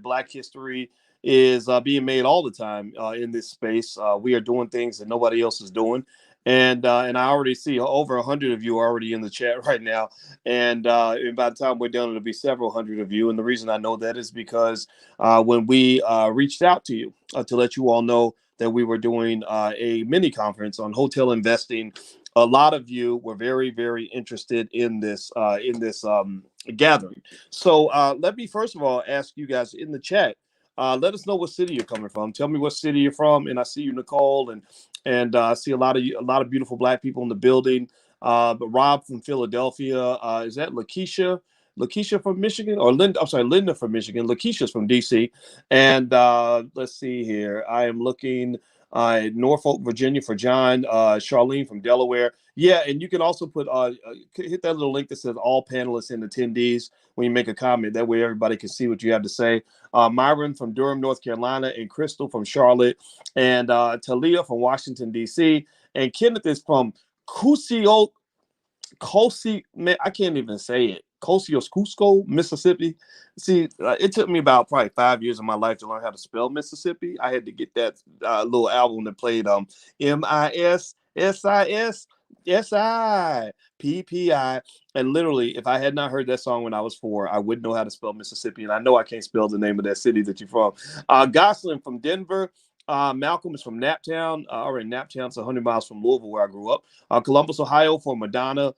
Black history is being made all the time in this space. We are doing things that nobody else is doing. And I already see over 100 of you are already in the chat right now. And by the time we're done, it'll be several hundred of you. And the reason I know that is because when we reached out to you to let you all know that we were doing a mini conference on hotel investing, a lot of you were very, very interested in this gathering. So let me first of all ask you guys in the chat. Let us know what city you're coming from. Tell me what city you're from, and I see you, Nicole, and I see a lot of beautiful Black people in the building. But Rob from Philadelphia, is that Lakeisha? Lakeisha from Michigan, or Linda? I'm sorry, Linda from Michigan. Lakeisha's from DC. And let's see here. I am looking. Norfolk, Virginia for John, Charlene from Delaware. Yeah, and you can also put hit that little link that says all panelists and attendees when you make a comment. That way everybody can see what you have to say. Myron from Durham, North Carolina, and Crystal from Charlotte, and Talia from Washington, D.C., and Kenneth is from Cusio, man, I can't even say it. Cosios, Cusco, Mississippi. See, it took me about probably 5 years of my life to learn how to spell Mississippi. I had to get that little album that played MISSISSIPPI. And literally, if I had not heard that song when I was 4, I wouldn't know how to spell Mississippi. And I know I can't spell the name of that city that you're from. Goslin from Denver. Malcolm is from Naptown. Naptown's 100 miles from Louisville, where I grew up. Columbus, Ohio, for Madonna.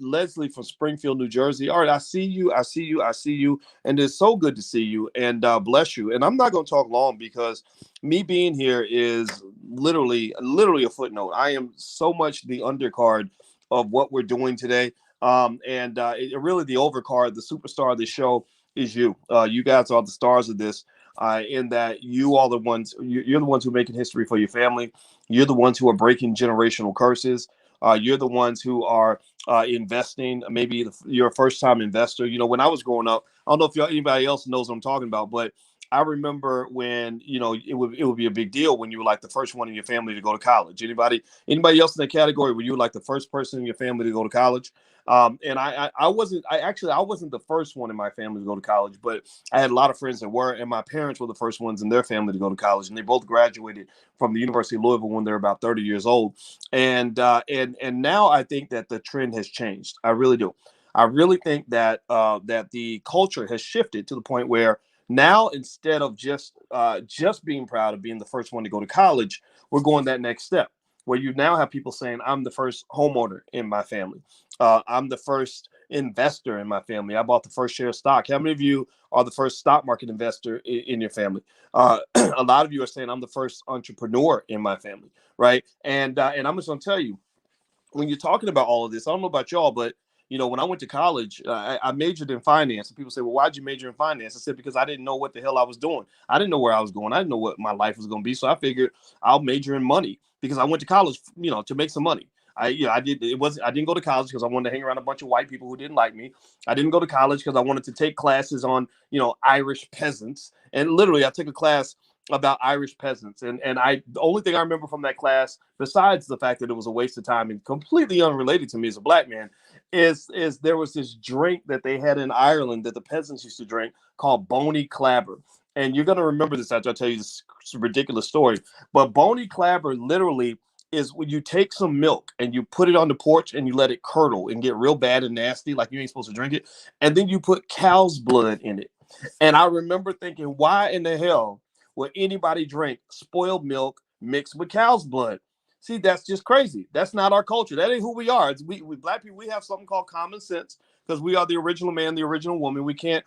Leslie from Springfield, New Jersey. All right, I see you. I see you. I see you. And it's so good to see you. And bless you. And I'm not going to talk long because me being here is literally a footnote. I am so much the undercard of what we're doing today. Really the overcard, the superstar of the show is you. You guys are the stars of this. In that you are the ones, you're the ones who are making history for your family. You're the ones who are breaking generational curses. You're the ones who are investing. Maybe you're a first time investor. You know, when I was growing up, I don't know if anybody else knows what I'm talking about, but I remember when it would be a big deal when you were like the first one in your family to go to college. Anybody else in that category where you were like the first person in your family to go to college? And I wasn't. I wasn't the first one in my family to go to college, but I had a lot of friends that were, and my parents were the first ones in their family to go to college, and they both graduated from the University of Louisville when they were about 30 years old. And now I think that the trend has changed. I really do. I really think that that the culture has shifted to the point where now instead of just being proud of being the first one to go to college, we're going that next step where you now have people saying, I'm the first homeowner in my family. I'm the first investor in my family. I bought the first share of stock. How many of you are the first stock market investor in your family? A lot of you are saying, I'm the first entrepreneur in my family, right? And I'm just going to tell you, when you're talking about all of this, I don't know about y'all, but when I went to college, I majored in finance. And people say, well, why'd you major in finance? I said, because I didn't know what the hell I was doing. I didn't know where I was going. I didn't know what my life was going to be. So I figured I'll major in money because I went to college, to make some money. I didn't go to college because I wanted to hang around a bunch of white people who didn't like me. I didn't go to college because I wanted to take classes on, Irish peasants. And literally I took a class about Irish peasants. And the only thing I remember from that class, besides the fact that it was a waste of time and completely unrelated to me as a black man, is there was this drink that they had in Ireland that the peasants used to drink called Boney Clabber. And you're going to remember this after I tell you this ridiculous story. But Boney Clabber literally is when you take some milk and you put it on the porch and you let it curdle and get real bad and nasty, like you ain't supposed to drink it. And then you put cow's blood in it. And I remember thinking, why in the hell would anybody drink spoiled milk mixed with cow's blood? See, that's just crazy. That's not our culture. That ain't who we are. We black people, we have something called common sense because we are the original man, the original woman. We can't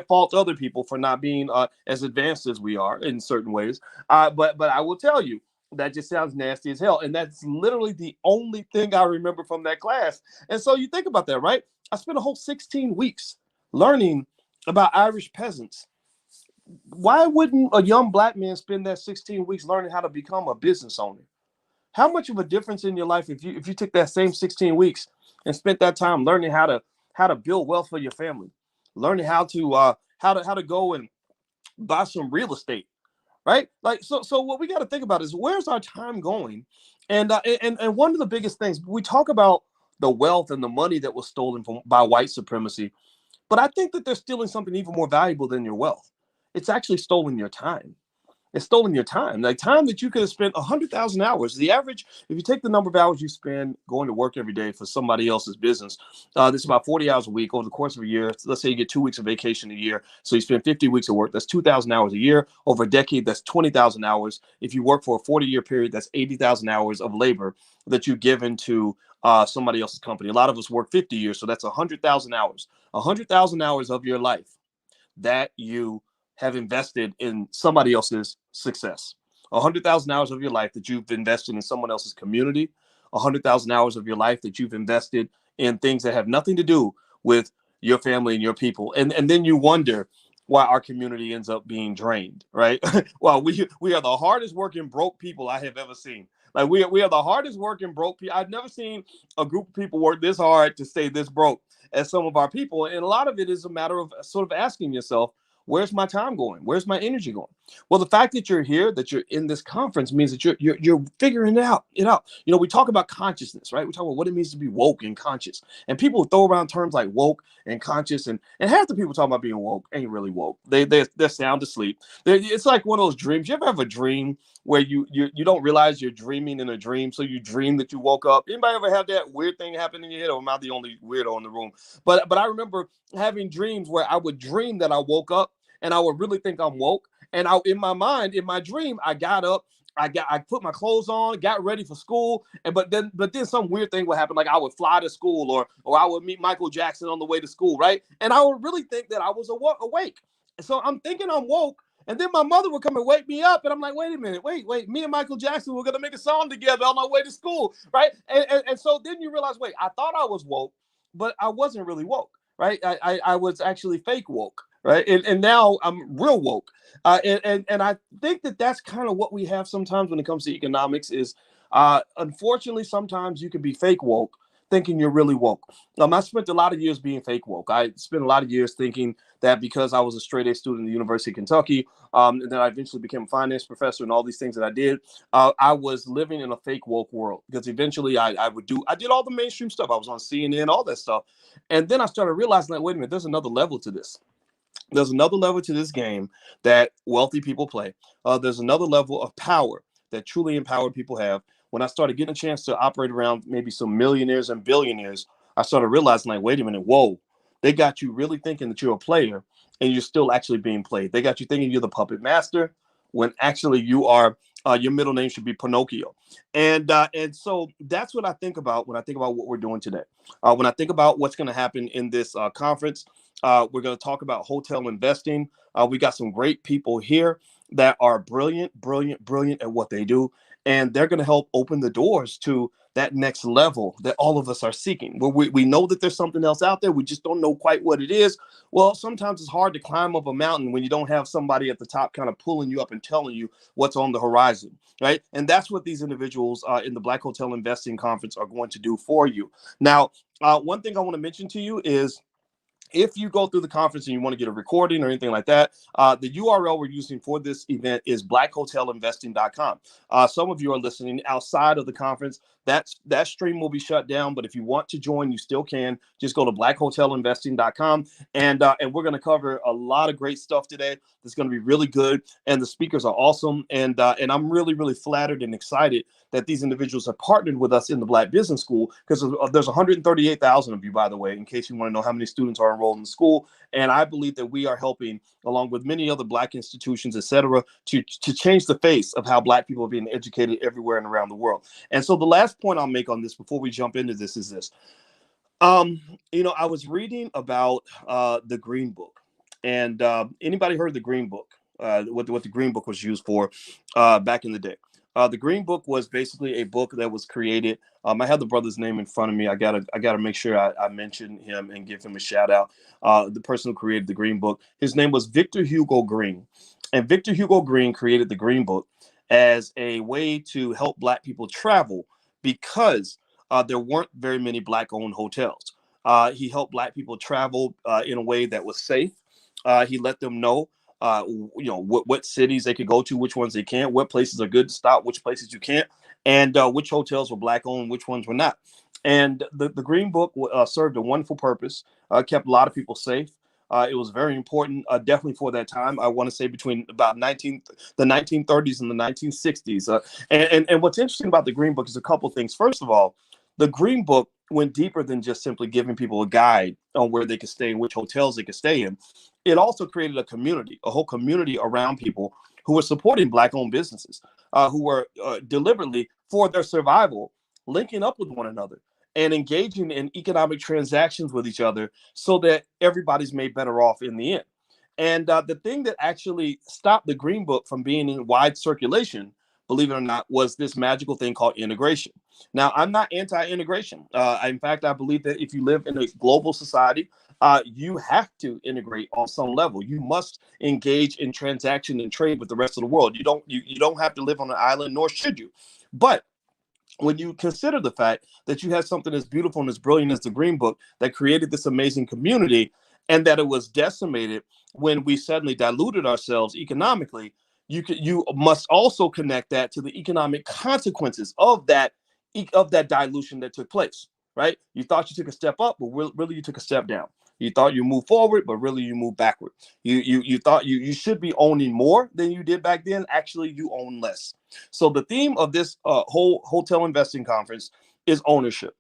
fault other people for not being as advanced as we are in certain ways. But I will tell you, that just sounds nasty as hell. And that's literally the only thing I remember from that class. And so you think about that, right? I spent a whole 16 weeks learning about Irish peasants. Why wouldn't a young black man spend that 16 weeks learning how to become a business owner? How much of a difference in your life if you took that same 16 weeks and spent that time learning how to build wealth for your family, learning how to go and buy some real estate, right? Like so what we got to think about is where's our time going? And one of the biggest things we talk about, the wealth and the money that was stolen by white supremacy. But I think that they're stealing something even more valuable than your wealth. It's actually stolen your time. It's stolen your time, like time that you could have spent 100,000 hours. The average, if you take the number of hours you spend going to work every day for somebody else's business, this is about 40 hours a week over the course of a year. Let's say you get 2 weeks of vacation a year, so you spend 50 weeks of work. That's 2,000 hours a year. Over a decade, that's 20,000 hours. If you work for a 40-year period, that's 80,000 hours of labor that you've given to somebody else's company. A lot of us work 50 years, so that's 100,000 hours. 100,000 hours of your life that you have invested in somebody else's success. 100,000 hours of your life that you've invested in someone else's community. 100,000 hours of your life that you've invested in things that have nothing to do with your family and your people. And then you wonder why our community ends up being drained, right? Well, we are the hardest working broke people I have ever seen. Like we are the hardest working broke people. I've never seen a group of people work this hard to stay this broke as some of our people. And a lot of it is a matter of sort of asking yourself, where's my time going? Where's my energy going? Well, the fact that you're here, that you're in this conference means that you're figuring it out. You know, we talk about consciousness, right? We talk about what it means to be woke and conscious. And people throw around terms like woke and conscious, and half the people talking about being woke ain't really woke. They're sound asleep. It's like one of those dreams. You ever have a dream where you don't realize you're dreaming in a dream, so you dream that you woke up? Anybody ever have that weird thing happen in your head, or am I the only weirdo in the room? But I remember having dreams where I would dream that I woke up and I would really think I'm woke. And in my mind, in my dream, I got up, I put my clothes on, got ready for school, and but then some weird thing would happen, like I would fly to school, or I would meet Michael Jackson on the way to school, right? And I would really think that I was awake. So I'm thinking I'm woke, and then my mother would come and wake me up, and I'm like, wait a minute, wait, me and Michael Jackson were gonna make a song together on my way to school, right? And so then you realize, wait, I thought I was woke, but I wasn't really woke, right? I was actually fake woke, right? And now I'm real woke. And I think that that's kind of what we have sometimes when it comes to economics is, unfortunately, sometimes you can be fake woke thinking you're really woke. I spent a lot of years being fake woke. I spent a lot of years thinking that because I was a straight A student at the University of Kentucky, and then I eventually became a finance professor and all these things that I did, I was living in a fake woke world because eventually I did all the mainstream stuff. I was on CNN, all that stuff. And then I started realizing that, wait a minute, there's another level to this. There's another level to this game that wealthy people play. There's another level of power that truly empowered people have. When I started getting a chance to operate around maybe some millionaires and billionaires, I started realizing, like, wait a minute, whoa, they got you really thinking that you're a player and you're still actually being played. They got you thinking you're the puppet master when actually you are. Your middle name should be Pinocchio, and so that's what I think about when I think about what we're doing today. When I think about what's going to happen in this conference, we're going to talk about hotel investing. We got some great people here that are brilliant, brilliant, brilliant at what they do. And they're going to help open the doors to that next level that all of us are seeking. Where we know that there's something else out there. We just don't know quite what it is. Well, sometimes it's hard to climb up a mountain when you don't have somebody at the top kind of pulling you up and telling you what's on the horizon, right? And that's what these individuals in the Black Hotel Investing Conference are going to do for you. Now, one thing I want to mention to you is, if you go through the conference and you want to get a recording or anything like that, the URL we're using for this event is blackhotelinvesting.com. Some of you are listening outside of the conference. That stream will be shut down, but if you want to join, you still can. Just go to blackhotelinvesting.com, and we're going to cover a lot of great stuff today. That's going to be really good, and the speakers are awesome, and I'm really, really flattered and excited that these individuals have partnered with us in the Black Business School, because there's 138,000 of you, by the way, in case you want to know how many students are enrolled in the school. And I believe that we are helping, along with many other Black institutions, et cetera, to change the face of how Black people are being educated everywhere and around the world. And so the last point I'll make on this before we jump into this is this. I was reading about the Green Book, and anybody heard the Green Book? What the Green Book was used for back in the day. The Green Book was basically a book that was created. I have the brother's name in front of me. I gotta make sure I mention him and give him a shout out. The person who created the Green Book, his name was Victor Hugo Green, and Victor Hugo Green created the Green Book as a way to help Black people travel, because there weren't very many Black-owned hotels. He helped Black people travel in a way that was safe. He let them know what cities they could go to, which ones they can't, what places are good to stop, which places you can't, and which hotels were Black owned, which ones were not. And the Green Book served a wonderful purpose, kept a lot of people safe. It was very important, definitely for that time. I want to say between about the 1930s and the 1960s. And what's interesting about the Green Book is a couple things. First of all, the Green Book went deeper than just simply giving people a guide on where they could stay and which hotels they could stay in. It also created a whole community around people who were supporting Black-owned businesses, who were deliberately, for their survival, linking up with one another and engaging in economic transactions with each other so that everybody's made better off in the end. And the thing that actually stopped the Green Book from being in wide circulation, believe it or not, was this magical thing called integration. Now, I'm not anti-integration. In fact, I believe that if you live in a global society, you have to integrate on some level. You must engage in transaction and trade with the rest of the world. You don't have to live on an island, nor should you. But when you consider the fact that you had something as beautiful and as brilliant as the Green Book that created this amazing community, and that it was decimated when we suddenly diluted ourselves economically, you must also connect that to the economic consequences of that dilution that took place. Right? You thought you took a step up, but really you took a step down. You thought you moved forward, but really you moved backward. You thought you should be owning more than you did back then. Actually, you own less. So the theme of this whole hotel investing conference is ownership.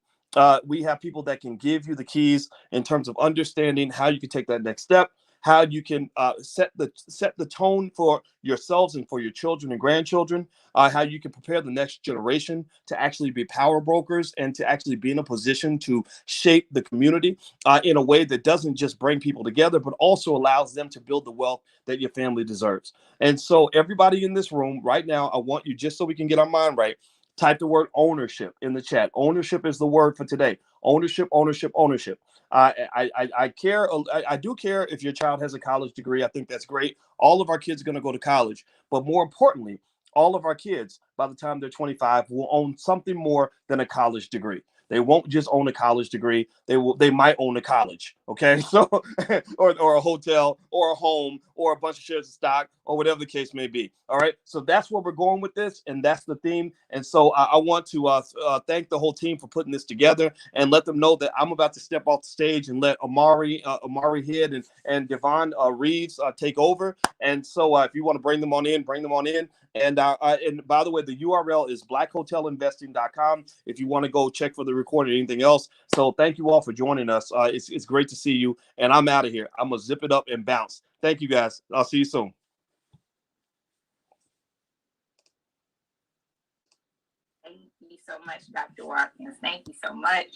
We have people that can give you the keys in terms of understanding how you can take that next step, how you can set the tone for yourselves and for your children and grandchildren, how you can prepare the next generation to actually be power brokers and to actually be in a position to shape the community in a way that doesn't just bring people together, but also allows them to build the wealth that your family deserves. And so everybody in this room right now, I want you, just so we can get our mind right, type the word ownership in the chat. Ownership is the word for today. Ownership, ownership, ownership. I care. I do care if your child has a college degree. I think that's great. All of our kids are going to go to college. But more importantly, all of our kids, by the time they're 25, will own something more than a college degree. They won't just own a college degree. They might own a college. Okay. So or a hotel or a home or a bunch of shares of stock or whatever the case may be. All right. So that's where we're going with this. And that's the theme. And so I want to thank the whole team for putting this together and let them know that I'm about to step off the stage and let Amari Head and Devon Reeves take over. And so if you want to bring them on in, bring them on in. And by the way, the URL is blackhotelinvesting.com if you want to go check for the recording or anything else. So thank you all for joining us. It's great to see you. And I'm out of here. I'm going to zip it up and bounce. Thank you, guys. I'll see you soon. Thank you so much, Dr. Watkins. Thank you so much.